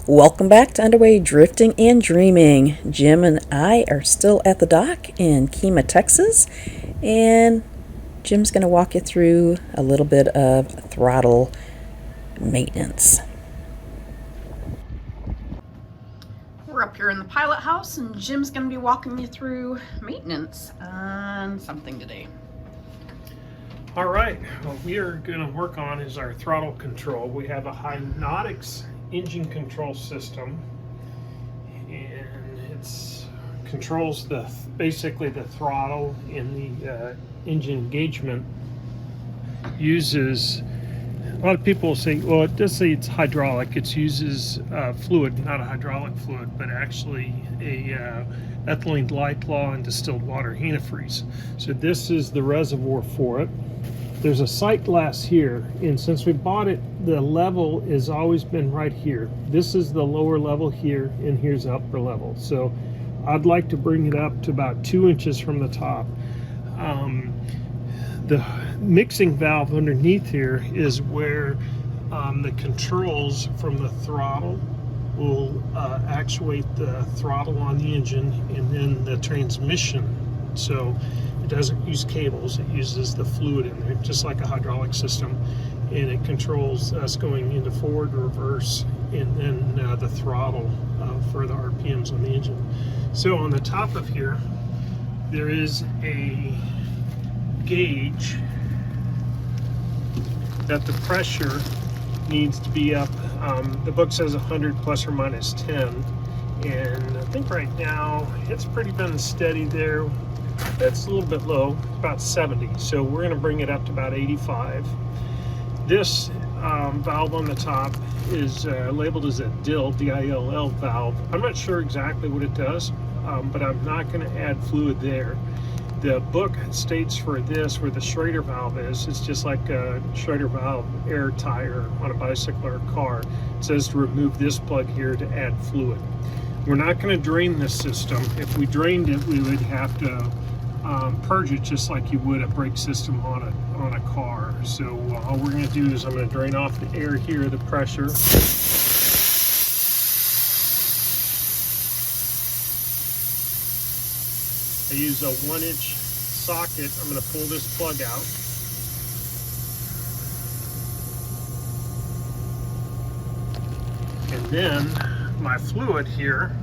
Welcome back to Underway Drifting and Dreaming. Jim and I are still at the dock in Kemah, Texas, and Jim's going to walk you through a little bit of throttle maintenance. We're up here in the pilot house, and Jim's going to be walking you through maintenance on something today. All right, what we are going to work on is our throttle control. We have a Hynotics engine control system, and it controls basically the throttle in the engine engagement. Uses, a lot of people say, well, it does say it's hydraulic. It uses fluid, not a hydraulic fluid, but actually a ethylene glycol and distilled water antifreeze. So this is the reservoir for it. There's a sight glass here, and since we bought it, the level has always been right here. This is the lower level here, and here's the upper level. So I'd like to bring it up to about 2 inches from the top. The mixing valve underneath here is where the controls from the throttle will actuate the throttle on the engine, and then the transmission. So it doesn't use cables, it uses the fluid in there, just like a hydraulic system, and it controls us going into forward, reverse, and then the throttle for the RPMs on the engine. So on the top of here, there is a gauge that the pressure needs to be up. The book says 100 plus or minus 10, and I think right now it's pretty been steady there. That's a little bit low, about 70. So we're going to bring it up to about 85. This valve on the top is labeled as a DILL, D-I-L-L valve. I'm not sure exactly what it does, but I'm not going to add fluid there. The book states for this, where the Schrader valve is, it's just like a Schrader valve air tire on a bicycle or a car. It says to remove this plug here to add fluid. We're not going to drain this system. If we drained it, we would have to purge it just like you would a brake system on a car. So all we're going to do is I'm going to drain off the air here, the pressure. I use a 1-inch socket. I'm going to pull this plug out. And then my fluid here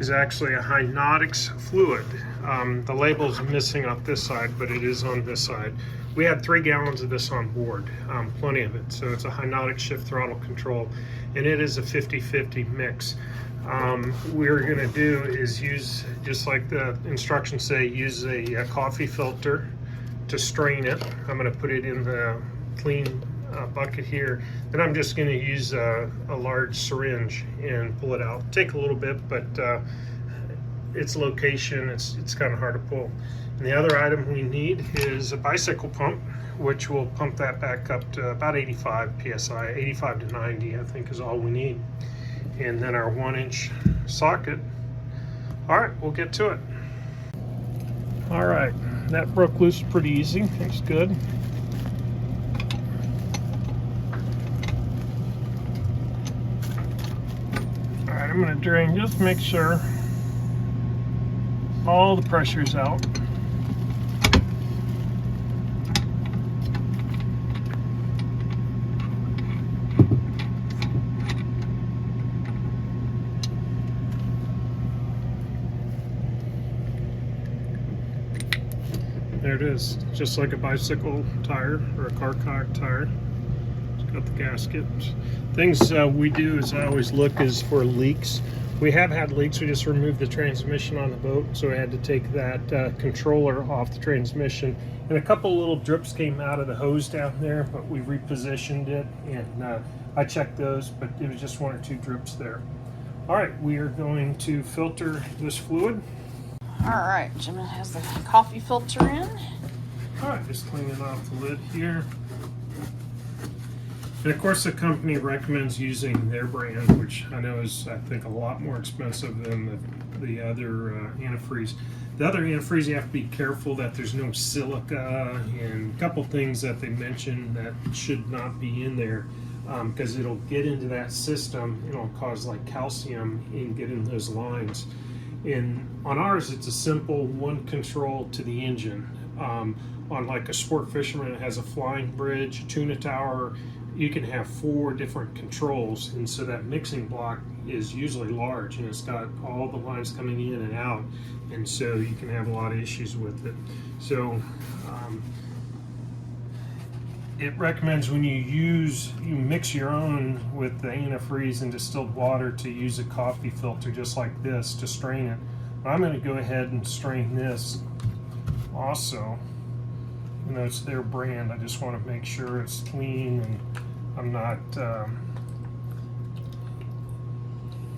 is actually a Hynotics fluid. The label's missing off this side, but it is on this side. We had 3 gallons of this on board, plenty of it. So it's a Hynotics shift throttle control, and it is a 50-50 mix. We're going to do is use, just like the instructions say, use a coffee filter to strain it. I'm going to put it in the clean bucket here. Then I'm just going to use a large syringe and pull it out. Take a little bit, but its location, it's kind of hard to pull. And the other item we need is a bicycle pump, which will pump that back up to about 85 psi. 85 to 90 I think is all we need. And then our 1-inch socket. All right, we'll get to it. All right, that broke loose pretty easy. That's good. All right, I'm going to drain, just make sure all the pressure's out. There it is, just like a bicycle tire or a car tire. It's got the gasket. Things we do is I always look is for leaks. We have had leaks. We just removed the transmission on the boat, so we had to take that controller off the transmission. And a couple little drips came out of the hose down there, but we repositioned it, and I checked those, but it was just 1 or 2 drips there. All right, we are going to filter this fluid. All right, Jim has the coffee filter in. All right, just cleaning off the lid here. And of course the company recommends using their brand, which I know is, I think, a lot more expensive than the other antifreeze. The other antifreeze, you have to be careful that there's no silica and a couple things that they mention that should not be in there. because it'll get into that system and it'll cause like calcium and get in those lines. On ours, it's a simple one control to the engine. On like a sport fisherman, it has a flying bridge, a tuna tower. You can have 4 different controls, and so that mixing block is usually large, and it's got all the lines coming in and out, and so you can have a lot of issues with it. So it recommends when you mix your own with the antifreeze and distilled water to use a coffee filter just like this to strain it. But I'm going to go ahead and strain this also. You know, it's their brand. I just want to make sure it's clean and I'm not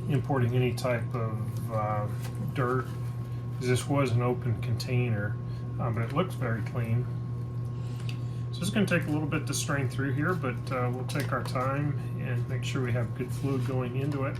importing any type of dirt. This was an open container, but it looks very clean. So it's going to take a little bit to strain through here, but we'll take our time and make sure we have good fluid going into it.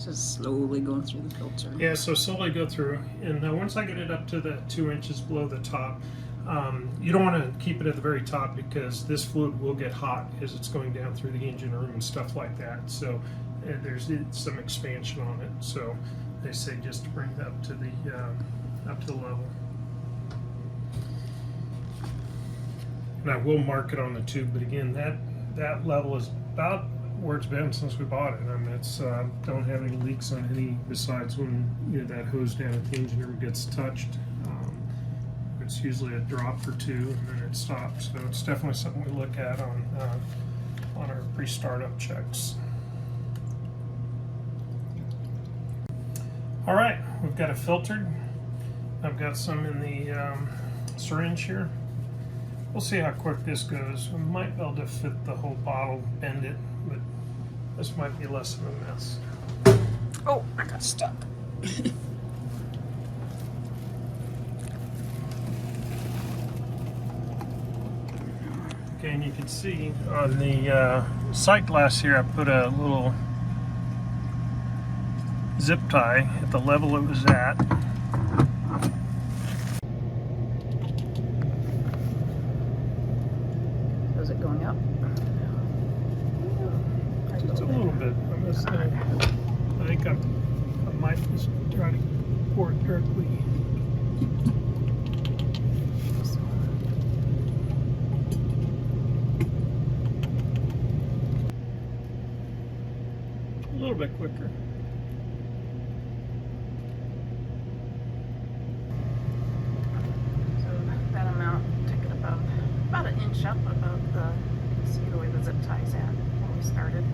Just slowly going through the filter. Yeah, so slowly go through, and once I get it up to the 2 inches below the top, you don't want to keep it at the very top because this fluid will get hot as it's going down through the engine room and stuff like that. So there's some expansion on it. So they say just to bring it up to the level. And I will mark it on the tube, but again, that level is about where it's been since we bought it. I mean, it's don't have any leaks on any besides when that hose down at the engine room gets touched. It's usually a drop or 2 and then it stops. So it's definitely something we look at on our pre-startup checks. All right, we've got it filtered. I've got some in the syringe here. We'll see how quick this goes. We might be able to fit the whole bottle, bend it, but this might be less of a mess. Oh, I got stuck. Okay, and you can see on the sight glass here, I put a little zip tie at the level it was at. Is it going up? Just a little bit. I think I might just try to pour it directly. A little bit quicker. So that amount, take it about an inch up above see the way the zip tie's at when we started.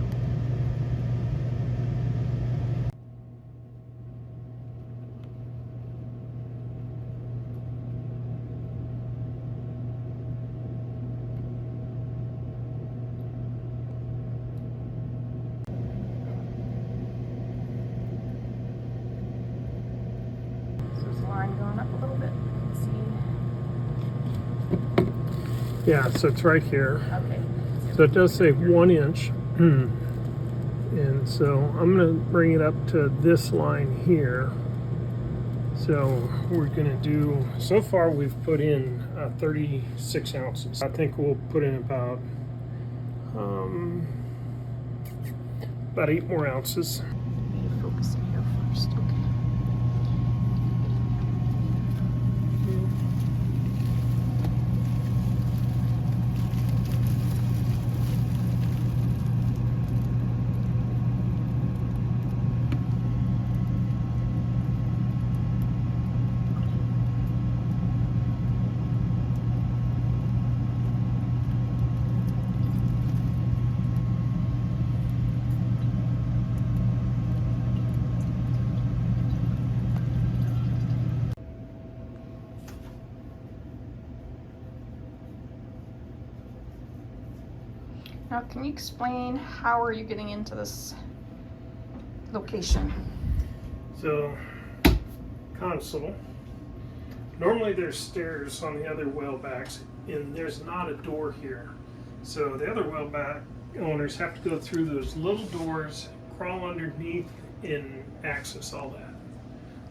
Going up a little bit. See. Yeah, so it's right here. Okay. So it does say 1 inch. And so I'm going to bring it up to this line here. So we're going to do, so far we've put in 36 ounces. I think we'll put in about 8 more ounces. Need to focus in here first. Okay. Now, can you explain how are you getting into this location? So, console, Normally there's stairs on the other well backs, and there's not a door here. So the other well back owners have to go through those little doors, crawl underneath, and access all that.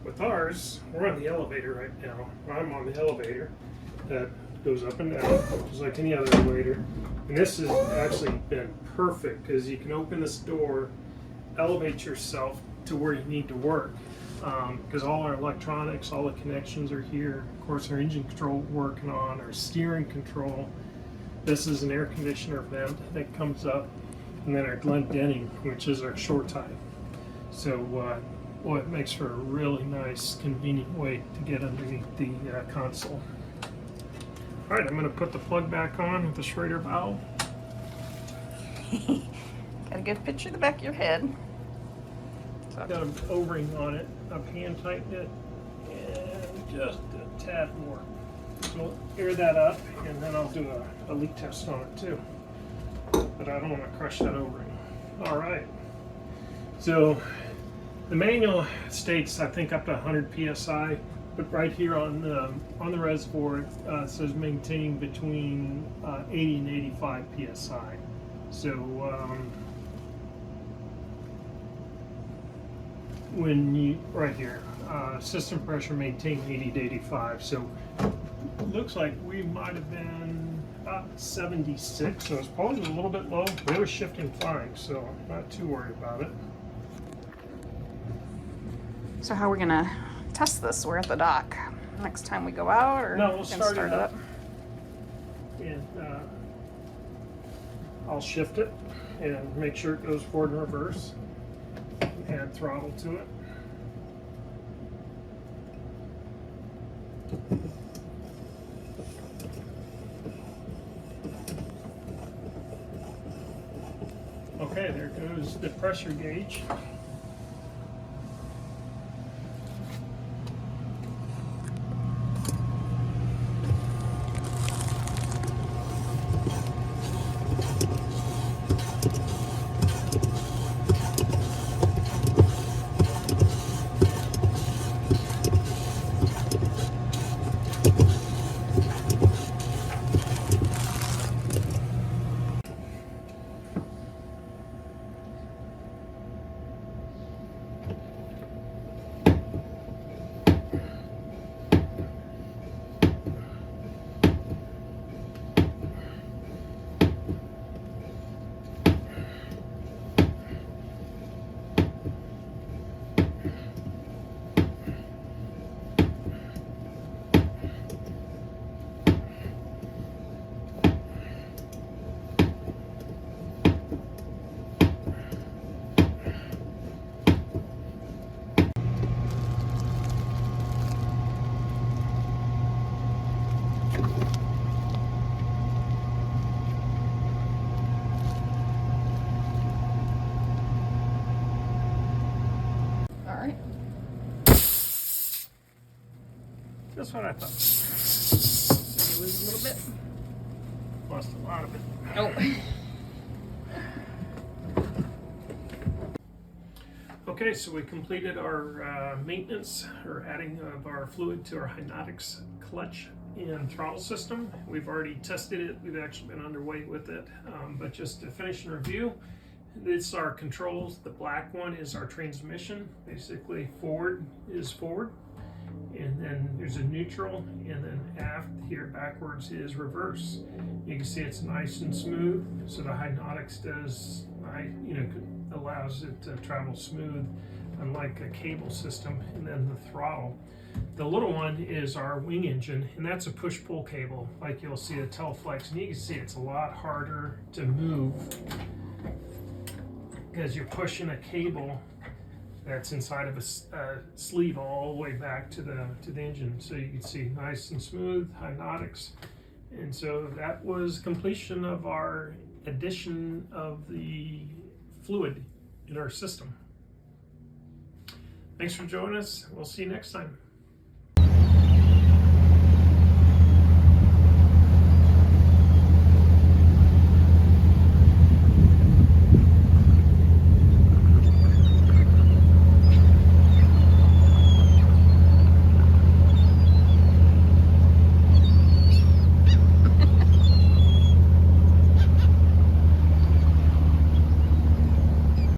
With ours, we're on the elevator right now. I'm on the elevator that goes up and down, just like any other elevator. And this has actually been perfect because you can open this door, elevate yourself to where you need to work. Because all our electronics, all the connections are here. Of course, our engine control we're working on, our steering control. This is an air conditioner vent that comes up, and then our glendenning, which is our shore tie. So, well, it makes for a really nice, convenient way to get underneath the console. All right, I'm going to put the plug back on with the Schrader valve. Got a good picture of the back of your head. Got an O-ring on it. I've hand tightened it and just a tad more. So we'll air that up, and then I'll do a leak test on it too. But I don't want to crush that O-ring. All right. So the manual states, I think, up to 100 psi, but right here on the reservoir it says maintain between 80 and 85 psi. So when you right here, system pressure maintain 80 to 85. So it looks like we might have been about 76. So it's probably a little bit low. It was shifting fine, so I'm not too worried about it. So how are we gonna test this? We're at the dock. Next time we go out, or no, we'll start it up. And I'll shift it and make sure it goes forward and reverse. Add throttle to it. Okay, there goes the pressure gauge. That's what I thought. Maybe lose a little bit. Lost a lot of it. Oh. Okay, so we completed our maintenance or adding of our fluid to our Hynotics clutch and throttle system. We've already tested it. We've actually been underway with it. But just to finish and review, it's our controls. The black one is our transmission. Basically, forward is forward. And then there's a neutral, and then aft here backwards is reverse. You can see it's nice and smooth. So the Hynotics does, allows it to travel smooth, unlike a cable system. And then the throttle. The little one is our wing engine, and that's a push-pull cable, like you'll see a Teleflex. And you can see it's a lot harder to move because you're pushing a cable that's inside of a sleeve all the way back to the engine. So you can see nice and smooth, Hynotics. And so that was completion of our addition of the fluid in our system. Thanks for joining us. We'll see you next time.